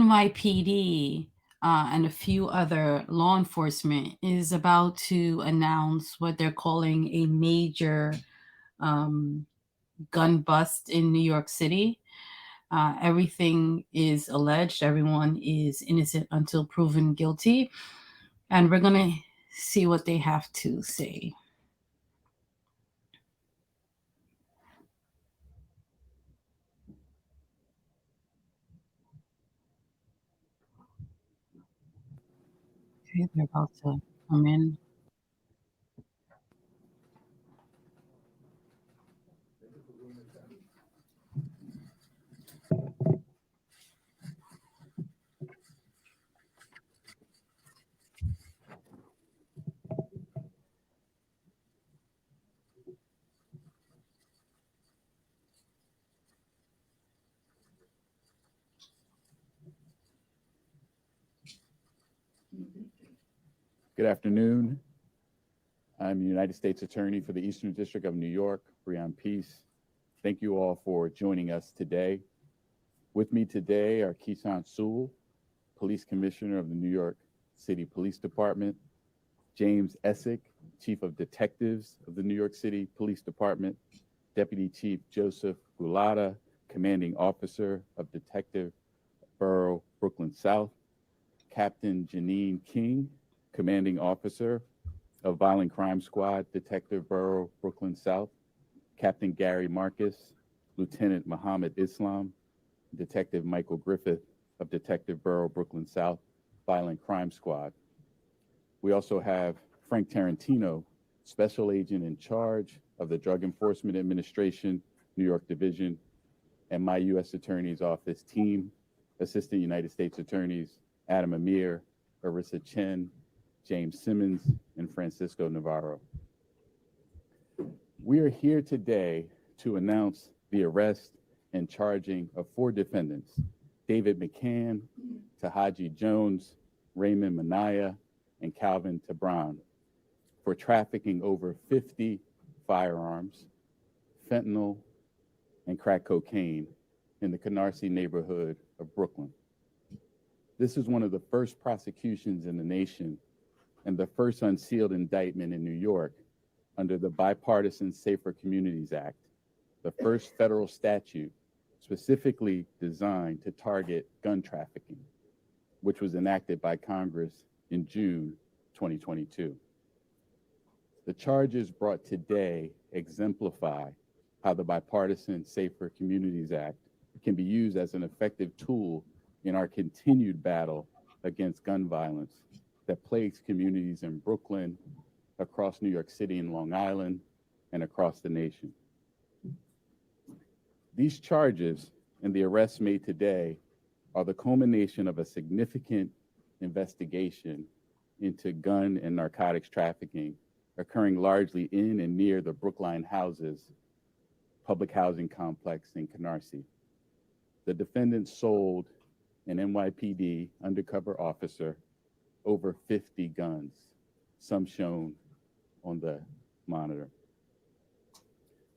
NYPD and a few other law enforcement is about to announce what they're calling a major um, gun bust in New York City. Everything is alleged, everyone is innocent until proven guilty. And we're going to see what they have to say. Okay, they're about to come in. Good afternoon. I'm the United States Attorney for the Eastern District of New York, Breon Peace. Thank you all for joining us today. With me today are Keesan Sewell, Police Commissioner of the New York City Police Department, James Essick, Chief of Detectives of the New York City Police Department, Deputy Chief Joseph Gulata, Commanding Officer of Detective Borough Brooklyn South, Captain Janine King, Commanding Officer of Violent Crime Squad, Detective Borough Brooklyn South, Captain Gary Marcus, Lieutenant Muhammad Islam, Detective Michael Griffith of Detective Borough Brooklyn South, Violent Crime Squad. We also have Frank Tarantino, Special Agent in charge of the Drug Enforcement Administration, New York Division, and my U.S. Attorney's Office team, Assistant United States Attorneys Adam Amir, Arissa Chen, James Simmons, and Francisco Navarro. We are here today to announce the arrest and charging of 4 defendants, David McCann, Tahaji Jones, Raymond Minaya, and Calvin Tabran, for trafficking over 50 firearms, fentanyl, and crack cocaine in the Canarsie neighborhood of Brooklyn. This is one of the first prosecutions in the nation and the first unsealed indictment in New York under the Bipartisan Safer Communities Act, the first federal statute specifically designed to target gun trafficking, which was enacted by Congress in June 2022. The charges brought today exemplify how the Bipartisan Safer Communities Act can be used as an effective tool in our continued battle against gun violence that plagues communities in Brooklyn, across New York City and Long Island, and across the nation. These charges and the arrests made today are the culmination of a significant investigation into gun and narcotics trafficking occurring largely in and near the Brookline Houses public housing complex in Canarsie. The defendants sold an NYPD undercover officer over 50 guns, some shown on the monitor.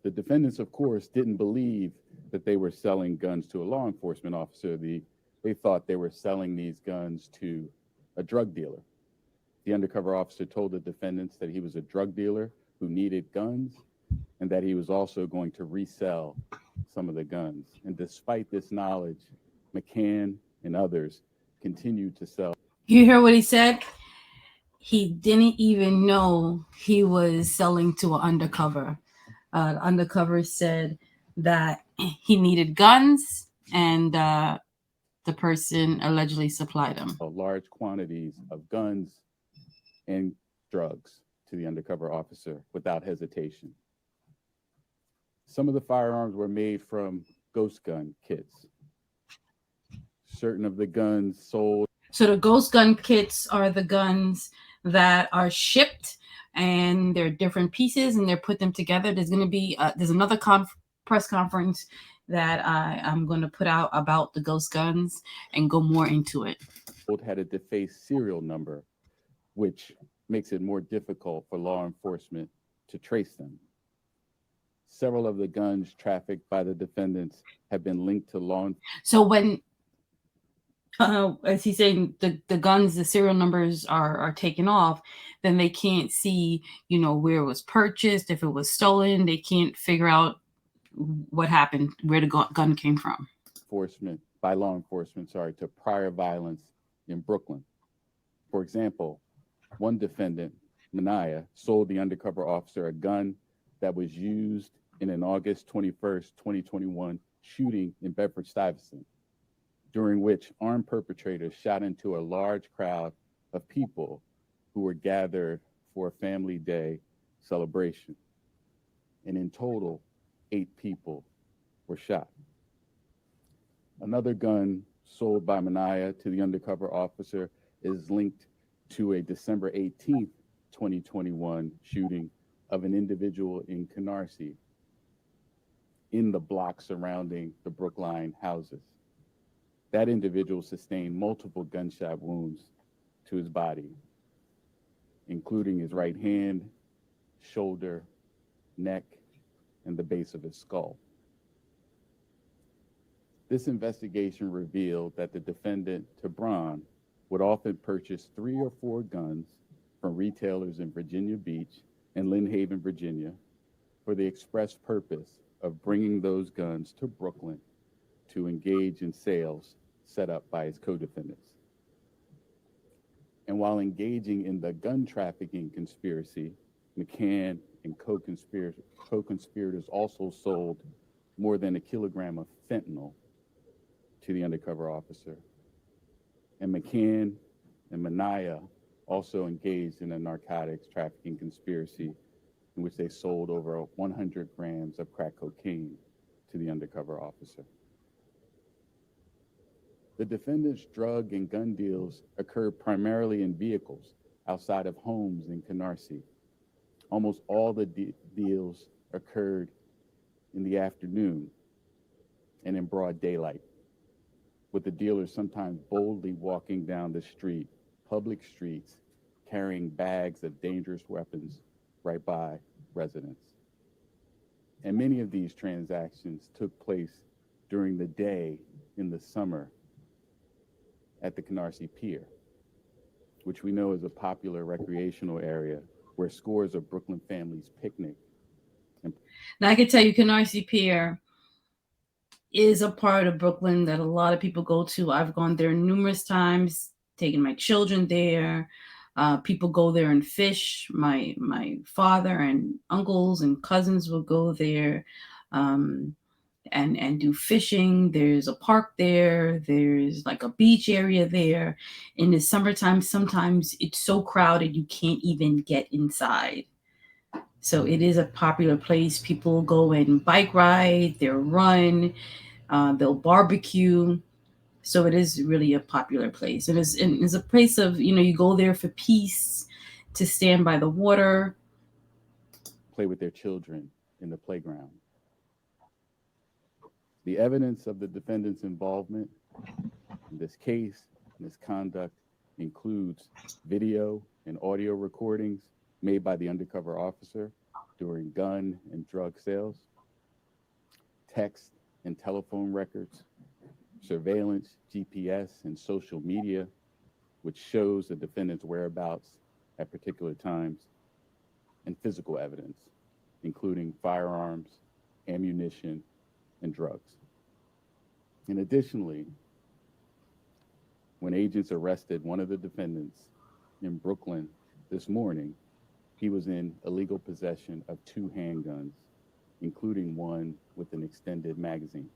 The defendants, of course, didn't believe that they were selling guns to a law enforcement officer. They thought they were selling these guns to a drug dealer. The undercover officer told the defendants that he was a drug dealer who needed guns and that he was also going to resell some of the guns. And despite this knowledge, McCann and others continued to sell. You hear what he said? He didn't even know he was selling to an undercover. The undercover said that he needed guns, and the person allegedly supplied them. Large quantities of guns and drugs to the undercover officer without hesitation. Some of the firearms were made from ghost gun kits. Certain of the guns sold. So the ghost gun kits are the guns that are shipped, and they're different pieces, and they're put them together. There's going to be there's another press conference that I'm going to put out about the ghost guns and go more into it. Had a defaced serial number, which makes it more difficult for law enforcement to trace them. Several of the guns trafficked by the defendants have been linked to law enforcement. So when As he's saying, the guns, the serial numbers are taken off, then they can't see, where it was purchased, if it was stolen. They can't figure out what happened, where the gun came from. By law enforcement, to prior violence in Brooklyn. For example, one defendant, Manaya, sold the undercover officer a gun that was used in an August 21st, 2021 shooting in Bedford-Stuyvesant, during which armed perpetrators shot into a large crowd of people who were gathered for a family day celebration. And in total, 8 people were shot. Another gun sold by Manaya to the undercover officer is linked to a December 18th, 2021 shooting of an individual in Canarsie in the block surrounding the Brookline houses. That individual sustained multiple gunshot wounds to his body, including his right hand, shoulder, neck, and the base of his skull. This investigation revealed that the defendant, Tabron, would often purchase 3 or 4 guns from retailers in Virginia Beach and Lynn Haven, Virginia, for the express purpose of bringing those guns to Brooklyn to engage in sales set up by his co-defendants. And while engaging in the gun trafficking conspiracy, McCann and co-conspirators also sold more than 1 kilogram of fentanyl to the undercover officer. And McCann and Manaya also engaged in a narcotics trafficking conspiracy in which they sold over 100 grams of crack cocaine to the undercover officer. The defendant's drug and gun deals occurred primarily in vehicles outside of homes in Canarsie. Almost all the deals occurred in the afternoon and in broad daylight, with the dealers sometimes boldly walking down the street, public streets, carrying bags of dangerous weapons right by residents. And many of these transactions took place during the day in the summer at the Canarsie Pier, which we know is a popular recreational area where scores of Brooklyn families picnic. Now, I can tell you, Canarsie Pier is a part of Brooklyn that a lot of people go to. I've gone there numerous times, taken my children there. People go there and fish. My father and uncles and cousins will go there and do fishing. There's a park there. There's like a beach area there. In the summertime, sometimes it's so crowded you can't even get inside. So it is a popular place. People go and bike ride, they'll run, they'll barbecue. So it is really a popular place. And it's a place of, you go there for peace, to stand by the water, play with their children in the playground. The evidence of the defendant's involvement in this case, misconduct, includes video and audio recordings made by the undercover officer during gun and drug sales, text and telephone records, surveillance, GPS, and social media, which shows the defendant's whereabouts at particular times, and physical evidence, including firearms, ammunition, and drugs. And additionally, when agents arrested one of the defendants in Brooklyn this morning, he was in illegal possession of 2 handguns, including one with an extended magazine.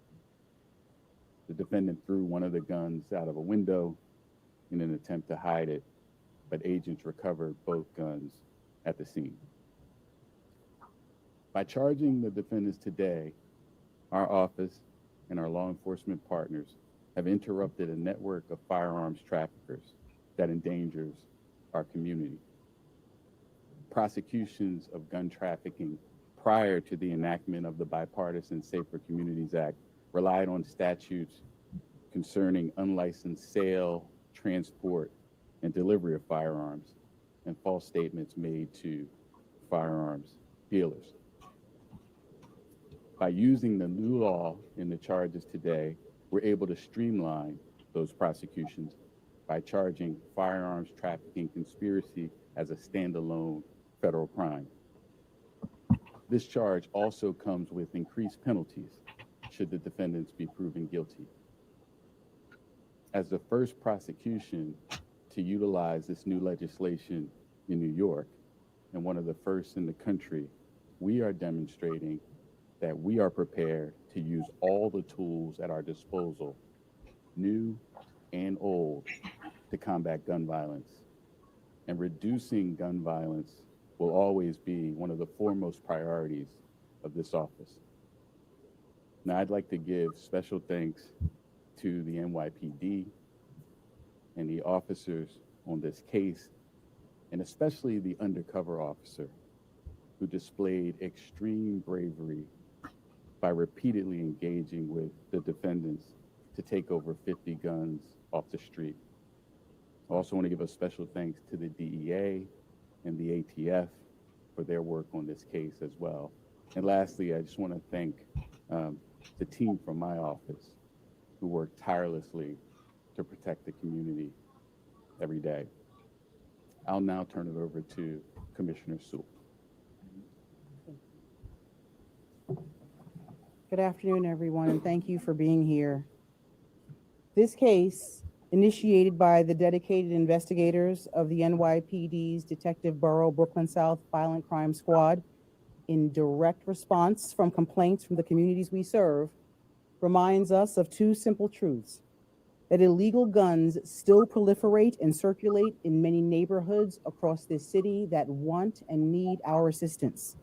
The defendant threw one of the guns out of a window in an attempt to hide it, but agents recovered both guns at the scene. By charging the defendants today, our office and our law enforcement partners have interrupted a network of firearms traffickers that endangers our community. Prosecutions of gun trafficking prior to the enactment of the Bipartisan Safer Communities Act relied on statutes concerning unlicensed sale, transport, and delivery of firearms, and false statements made to firearms dealers. By using the new law in the charges today, we're able to streamline those prosecutions by charging firearms trafficking conspiracy as a standalone federal crime. This charge also comes with increased penalties should the defendants be proven guilty. As the first prosecution to utilize this new legislation in New York, and one of the first in the country, we are demonstrating that we are prepared to use all the tools at our disposal, new and old, to combat gun violence. And reducing gun violence will always be one of the foremost priorities of this office. Now, I'd like to give special thanks to the NYPD and the officers on this case, and especially the undercover officer who displayed extreme bravery by repeatedly engaging with the defendants to take over 50 guns off the street. I also want to give a special thanks to the DEA and the ATF for their work on this case as well. And lastly, I just want to thank the team from my office who worked tirelessly to protect the community every day. I'll now turn it over to Commissioner Sewell. Good afternoon, everyone, and thank you for being here. This case, initiated by the dedicated investigators of the NYPD's Detective Bureau Brooklyn South Violent Crime Squad, in direct response from complaints from the communities we serve, reminds us of two simple truths: that illegal guns still proliferate and circulate in many neighborhoods across this city that want and need our assistance,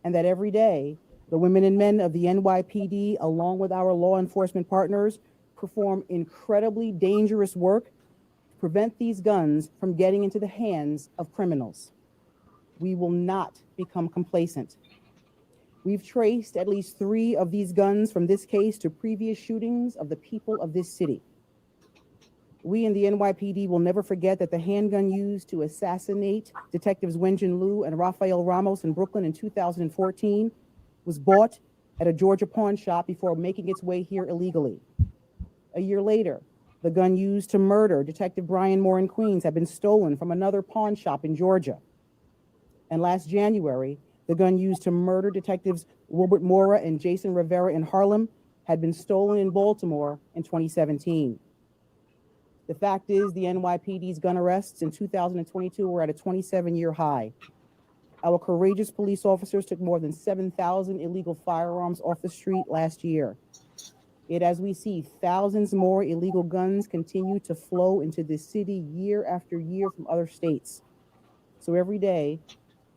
and that every day, the women and men of the NYPD, along with our law enforcement partners, perform incredibly dangerous work to prevent these guns from getting into the hands of criminals. We will not become complacent. We've traced at least 3 of these guns from this case to previous shootings of the people of this city. We in the NYPD will never forget that the handgun used to assassinate Detectives Wenjin Liu and Rafael Ramos in Brooklyn in 2014 was bought at a Georgia pawn shop before making its way here illegally. A year later, the gun used to murder Detective Brian Moore in Queens had been stolen from another pawn shop in Georgia. And last January, the gun used to murder Detectives Wilbert Mora and Jason Rivera in Harlem had been stolen in Baltimore in 2017. The fact is, the NYPD's gun arrests in 2022 were at a 27-year high. Our courageous police officers took more than 7,000 illegal firearms off the street last year. Yet as we see thousands more illegal guns continue to flow into this city year after year from other states. So every day,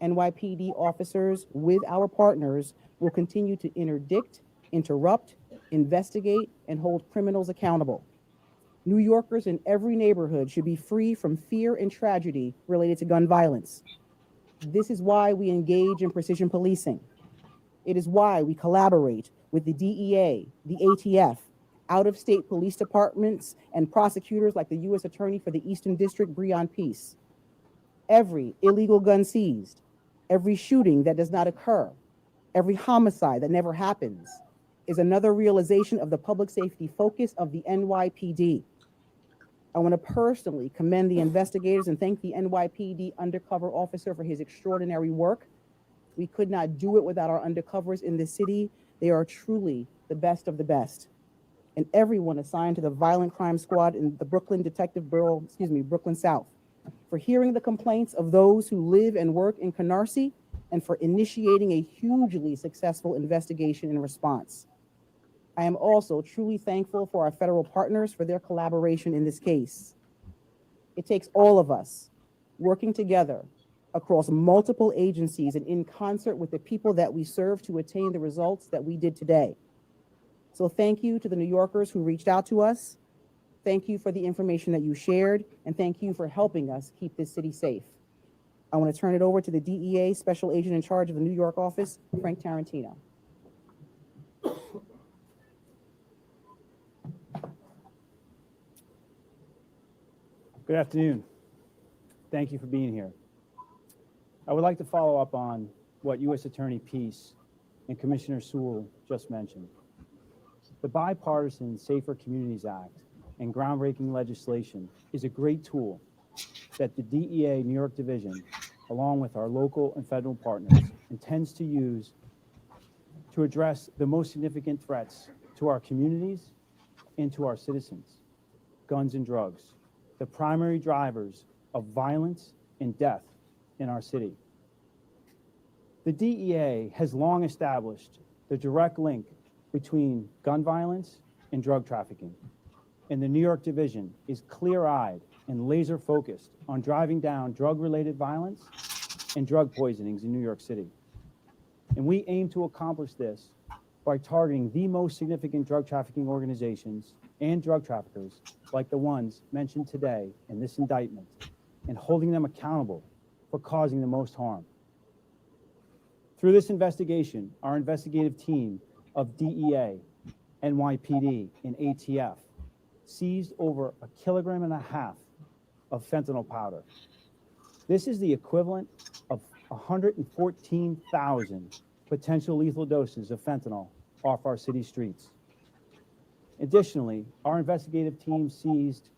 NYPD officers with our partners will continue to interdict, interrupt, investigate, and hold criminals accountable. New Yorkers in every neighborhood should be free from fear and tragedy related to gun violence. This is why we engage in precision policing. It is why we collaborate with the DEA, the ATF, out-of-state police departments, and prosecutors like the U.S. Attorney for the Eastern District, Breon Peace. Every illegal gun seized, every shooting that does not occur, every homicide that never happens is another realization of the public safety focus of the NYPD. I want to personally commend the investigators and thank the NYPD undercover officer for his extraordinary work. We could not do it without our undercovers in this city. They are truly the best of the best. And everyone assigned to the Violent Crime Squad in the Brooklyn Detective Bureau, Brooklyn South, for hearing the complaints of those who live and work in Canarsie and for initiating a hugely successful investigation and response. I am also truly thankful for our federal partners for their collaboration in this case. It takes all of us working together across multiple agencies and in concert with the people that we serve to attain the results that we did today. So thank you to the New Yorkers who reached out to us. Thank you for the information that you shared, and thank you for helping us keep this city safe. I want to turn it over to the DEA Special Agent in charge of the New York office, Frank Tarantino. Good afternoon. Thank you for being here. I would like to follow up on what U.S. Attorney Peace and Commissioner Sewell just mentioned. The bipartisan Safer Communities Act and groundbreaking legislation is a great tool that the DEA New York Division, along with our local and federal partners, intends to use to address the most significant threats to our communities and to our citizens: guns and drugs, the primary drivers of violence and death in our city. The DEA has long established the direct link between gun violence and drug trafficking, and the New York Division is clear-eyed and laser-focused on driving down drug-related violence and drug poisonings in New York City. And we aim to accomplish this by targeting the most significant drug trafficking organizations and drug traffickers like the ones mentioned today in this indictment, and holding them accountable for causing the most harm. Through this investigation, our investigative team of DEA, NYPD, and ATF seized over 1.5 kilograms of fentanyl powder. This is the equivalent of 114,000 potential lethal doses of fentanyl off our city streets. Additionally, our investigative team seized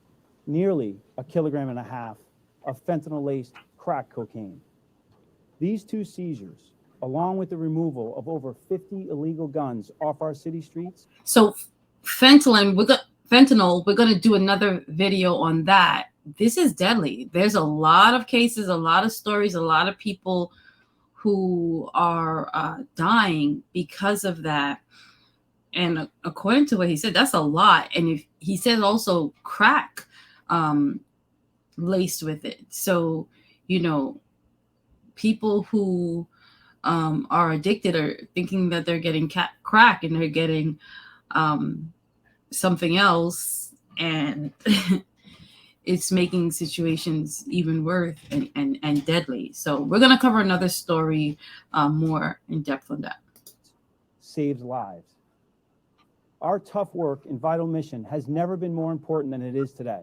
nearly 1.5 kilograms of fentanyl-laced crack cocaine. These two seizures, along with the removal of over 50 illegal guns off our city streets. So fentanyl, we're going to do another video on that. This is deadly. There's a lot of cases, a lot of stories, a lot of people who are dying because of that. And according to what he said, that's a lot. And if he said also crack laced with it. So, you know, people who are addicted are thinking that they're getting crack and they're getting something else, and it's making situations even worse and deadly. So we're going to cover another story more in depth on that. Saves lives. Our tough work and vital mission has never been more important than it is today.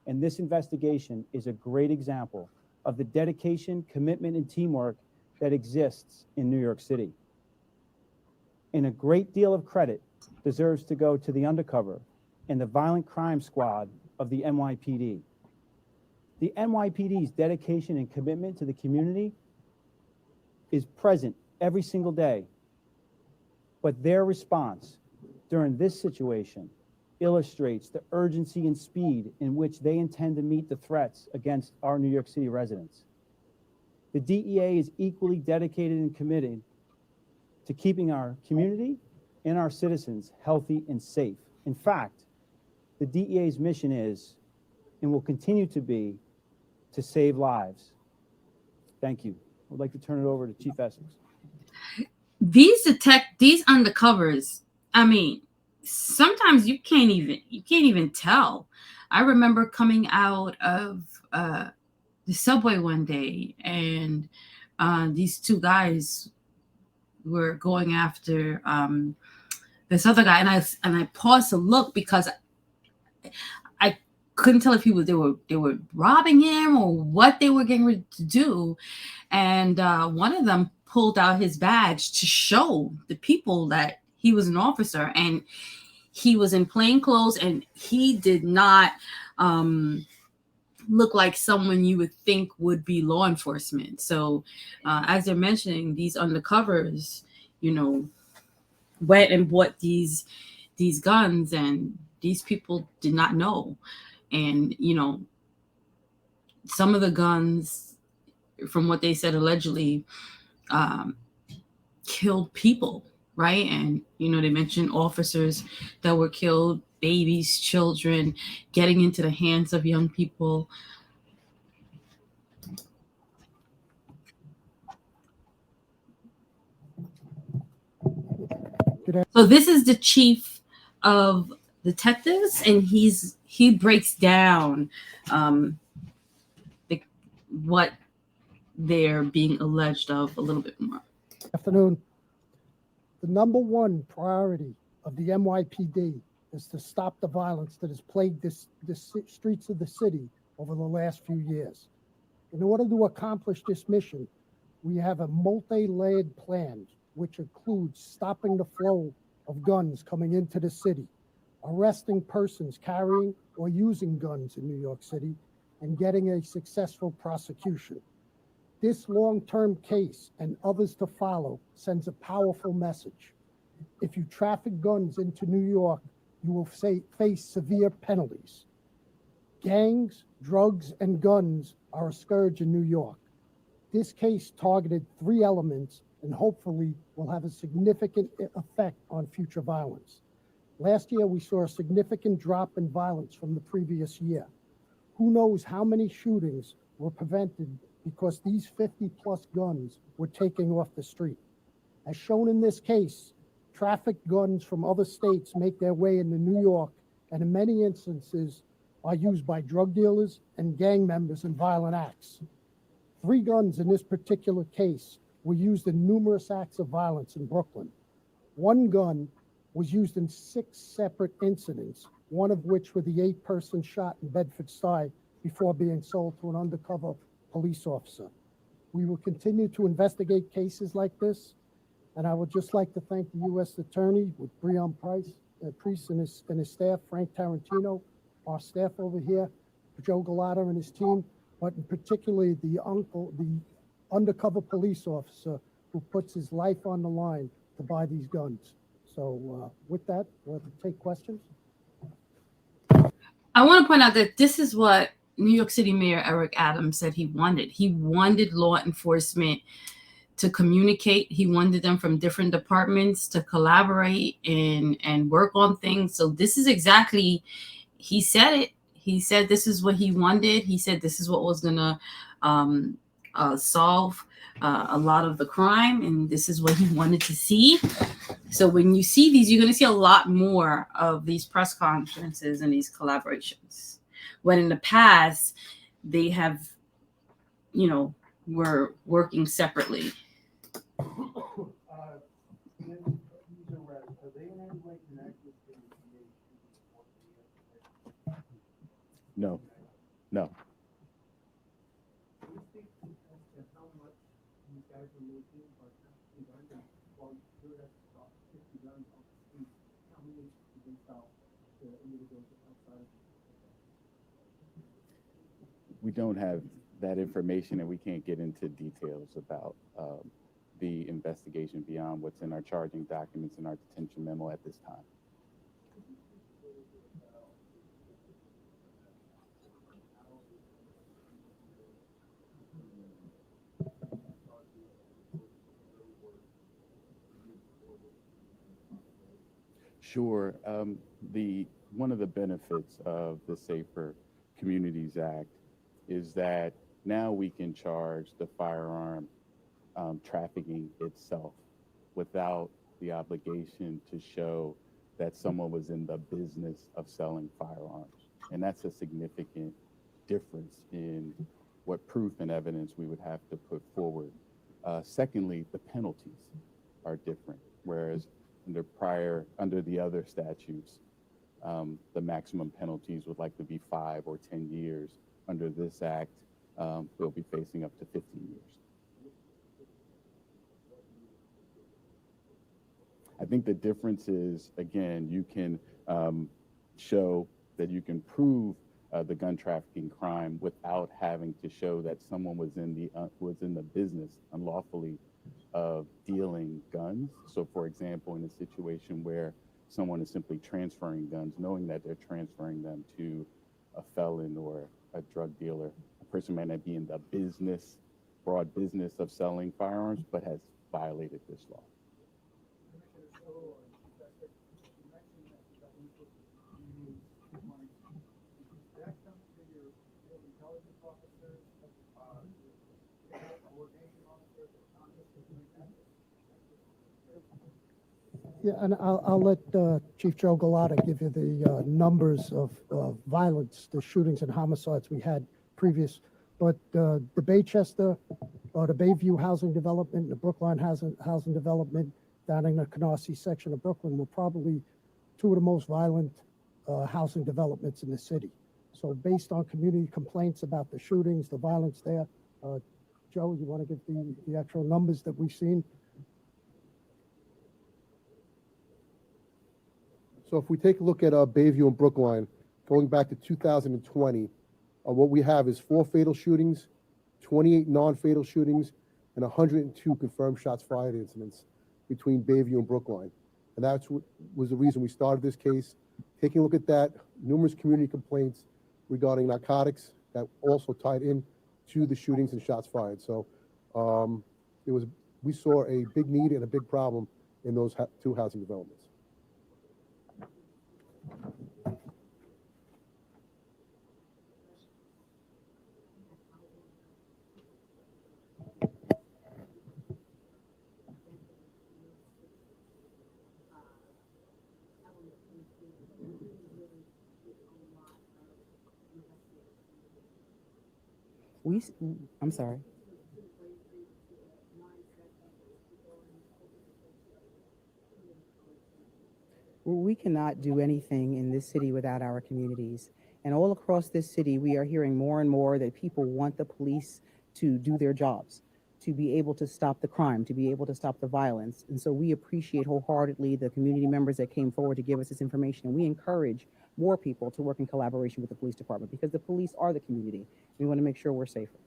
And this investigation is a great example of the dedication, commitment, and teamwork that exists in New York City. And a great deal of credit deserves to go to the undercover and the violent crime squad of the NYPD. The NYPD's dedication and commitment to the community is present every single day, but their response during this situation illustrates the urgency and speed in which they intend to meet the threats against our New York City residents. The DEA is equally dedicated and committed to keeping our community and our citizens healthy and safe. In fact, the DEA's mission is, and will continue to be, to save lives. Thank you. I would like to turn it over to Chief Essex. These undercovers, I mean, sometimes you can't even tell. I remember coming out of the subway one day, and these two guys were going after this other guy, and I paused to look because I couldn't tell if they were robbing him or what they were getting ready to do. And one of them pulled out his badge to show the people that he was an officer, and he was in plain clothes, and he did not look like someone you would think would be law enforcement. So as they're mentioning, these undercovers, you know, went and bought these guns, and these people did not know. And, you know, some of the guns, from what they said, allegedly killed people, right? And, you know, they mentioned officers that were killed, babies, children, getting into the hands of young people. So this is the chief of detectives, and he breaks down what they're being alleged of a little bit more. Afternoon. The number one priority of the NYPD is to stop the violence that has plagued the streets of the city over the last few years. In order to accomplish this mission, we have a multi-layered plan, which includes stopping the flow of guns coming into the city, arresting persons carrying or using guns in New York City and getting a successful prosecution. This long-term case and others to follow sends a powerful message. If you traffic guns into New York, you will face severe penalties. Gangs, drugs, and guns are a scourge in New York. This case targeted 3 elements and hopefully will have a significant effect on future violence. Last year, we saw a significant drop in violence from the previous year. Who knows how many shootings were prevented because these 50-plus guns were taking off the street. As shown in this case, trafficked guns from other states make their way into New York and in many instances are used by drug dealers and gang members in violent acts. 3 guns in this particular case were used in numerous acts of violence in Brooklyn. 1 gun was used in 6 separate incidents, one of which were the 8 persons shot in Bedford-Stuy before being sold to an undercover police officer. We will continue to investigate cases like this, and I would just like to thank the U.S. Attorney with Breon Priest and his staff, Frank Tarantino, our staff over here, Joe Galata and his team, but particularly the undercover police officer who puts his life on the line to buy these guns. So with that, we'll take questions. I want to point out that this is what New York City Mayor Eric Adams said he wanted. He wanted law enforcement to communicate. He wanted them from different departments to collaborate and work on things. So this is exactly, he said it. He said this is what he wanted. He said this is what was going to solve a lot of the crime, and this is what he wanted to see. So when you see these, you're going to see a lot more of these press conferences and these collaborations. When in the past, they have, were working separately. No, no. We don't have that information, and we can't get into details about the investigation beyond what's in our charging documents and our detention memo at this time. Sure. One of the benefits of the Safer Communities Act is that now we can charge the firearm trafficking itself without the obligation to show that someone was in the business of selling firearms. And that's a significant difference in what proof and evidence we would have to put forward. Secondly, the penalties are different, whereas under the other statutes, the maximum penalties would likely be 5 or 10 years. Under this act, they'll be facing up to 15 years. I think the difference is, again, you can show that you can prove the gun trafficking crime without having to show that someone was in the business unlawfully of dealing guns. So, for example, in a situation where someone is simply transferring guns, knowing that they're transferring them to a felon or a drug dealer, a person might not be in the broad business of selling firearms, but has violated this law. Yeah, and I'll let Chief Joe Galata give you the numbers of violence, the shootings and homicides we had previous. But the Baychester, the Bayview housing development, the Brookline housing development down in the Canarsie section of Brooklyn were probably 2 of the most violent housing developments in the city. So based on community complaints about the shootings, the violence there, Joe, you want to give the actual numbers that we've seen? So if we take a look at Bayview and Brookline, going back to 2020, what we have is 4 fatal shootings, 28 non-fatal shootings, and 102 confirmed shots fired incidents between Bayview and Brookline. And that's what was the reason we started this case. Taking a look at that, numerous community complaints regarding narcotics that also tied in to the shootings and shots fired. So we saw a big need and a big problem in those 2 housing developments. I'm sorry. We cannot do anything in this city without our communities. And all across this city, we are hearing more and more that people want the police to do their jobs, to be able to stop the crime, to be able to stop the violence. And so we appreciate wholeheartedly the community members that came forward to give us this information. And we encourage more people to work in collaboration with the police department because the police are the community. We want to make sure we're safer.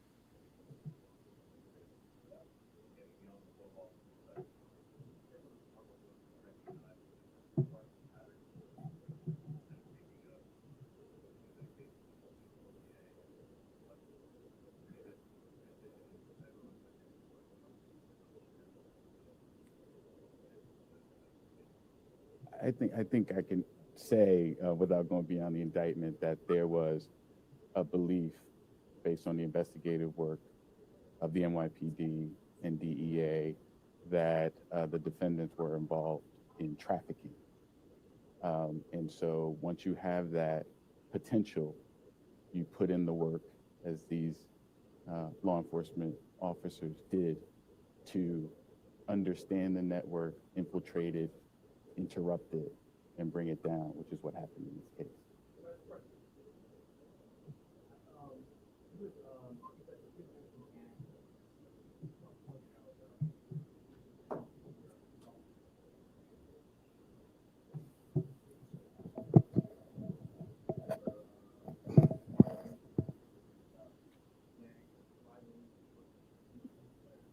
I think I can say, without going beyond the indictment, that there was a belief based on the investigative work of the NYPD and DEA that the defendants were involved in trafficking. And so once you have that potential, you put in the work, as these law enforcement officers did, to understand the network, infiltrate it, interrupt it, and bring it down, which is what happened in this case.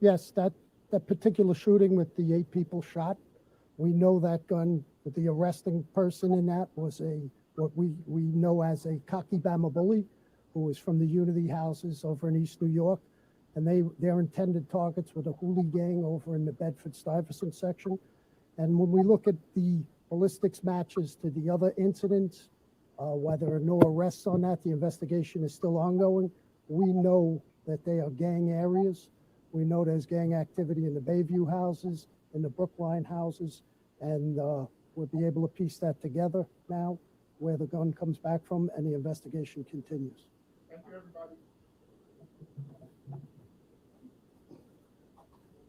Yes, that particular shooting with the 8 people shot, we know that gun, the arresting person in that was what we know as a cocky Bama bully, who was from the Unity houses over in East New York. And their intended targets were the Hooli gang over in the Bedford-Stuyvesant section. And when we look at the ballistics matches to the other incidents, while there are no arrests on that, the investigation is still ongoing. We know that they are gang areas. We know there's gang activity in the Bayview houses, in the Brookline houses, and we'll be able to piece that together now, where the gun comes back from, and the investigation continues. Thank you, everybody.